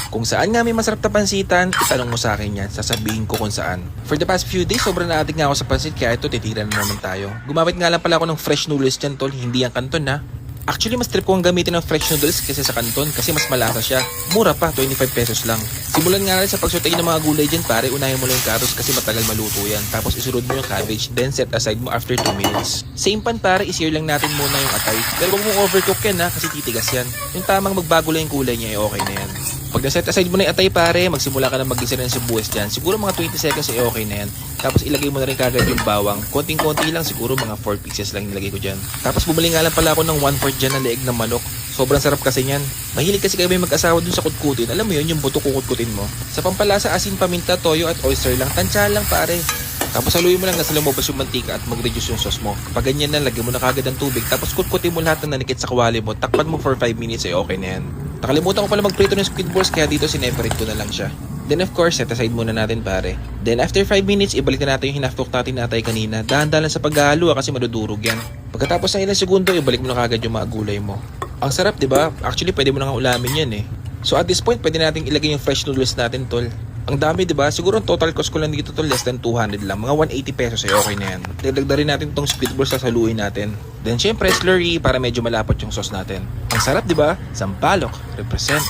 Kung saan nga may masarap na pansitan, itanong mo sa akin yan, sasabihin ko kung saan. For the past few days, sobrang na-addict nga ako sa pansit kaya ito titira na naman tayo. Gumamit nga lang pala ako ng fresh noodles dyan tol, hindi ang kanton ha. Actually, mas trip ko ang gamitin ng fresh noodles kaysa sa kanton kasi mas malasa siya. Mura pa, 25 pesos lang. Simulan nga rin sa pagsutay ng mga gulay dyan pare, unahin mo lang yung carrots kasi matagal maluto yan. Tapos isunod mo yung cabbage, then set aside mo after 2 minutes. Same pan pare, isir lang natin muna yung atay. Pero huwag mong overcook yan ha, kasi titigas yan. Yung tamang magbago lang yung kulay niya, okay na yan. Pag na-set aside mo na yung atay pare, magsimula ka na mag-gisa ng sibuyas dyan. Siguro mga 20 seconds ay okay na yan. Tapos ilagay mo na rin kagad yung bawang. Konting-konti lang, siguro mga 4 pieces lang nilagay ko dyan. Tapos bumili nga lang pala ako ng 1/4 dyan na leeg ng manok. Sobrang sarap kasi niyan. Mahilig kasi kami mag-asawa dun sa kutkutin. Alam mo yun, yung buto kukutkutin mo. Sa pampalasa, asin, paminta, toyo at oyster lang. Tansya lang pare. Tapos haluin mo lang nasa lumabas yung mantika at mag-reduce yung sauce mo. Kapag ganyan na, lagyan mo na kagad ng tubig. Tapos kutkutin mo lahat ng nanikit sa kawali mo. Takpan mo for 5 minutes ay okay na yan. Nakalimutan ko pala magprito ng squid balls kaya dito sineparate ko na lang siya. Then of course, set aside muna natin pare. Then after 5 minutes, ibalik na natin yung hinaftok natin na atay kanina. Dahan-dahan lang sa paghahalo kasi madudurog yan. Pagkatapos ng ilang segundo, ibalik mo na kagad yung mga gulay mo. Ang sarap, 'di ba? Actually, pwede mo na nga ulamin 'yan eh. So at this point, pwede nating ilagay yung fresh noodles natin, tol. Ang dami, 'di ba? Siguro ang total cost ko lang dito tol, less than 200 lang. Mga 180 pesos ay okay na 'yan. Dagdag rin natin tong squid balls sa saluin natin. Then syempre, slurry para medyo malapot yung sauce natin. Ang sarap, 'di ba? Sampalok, represent.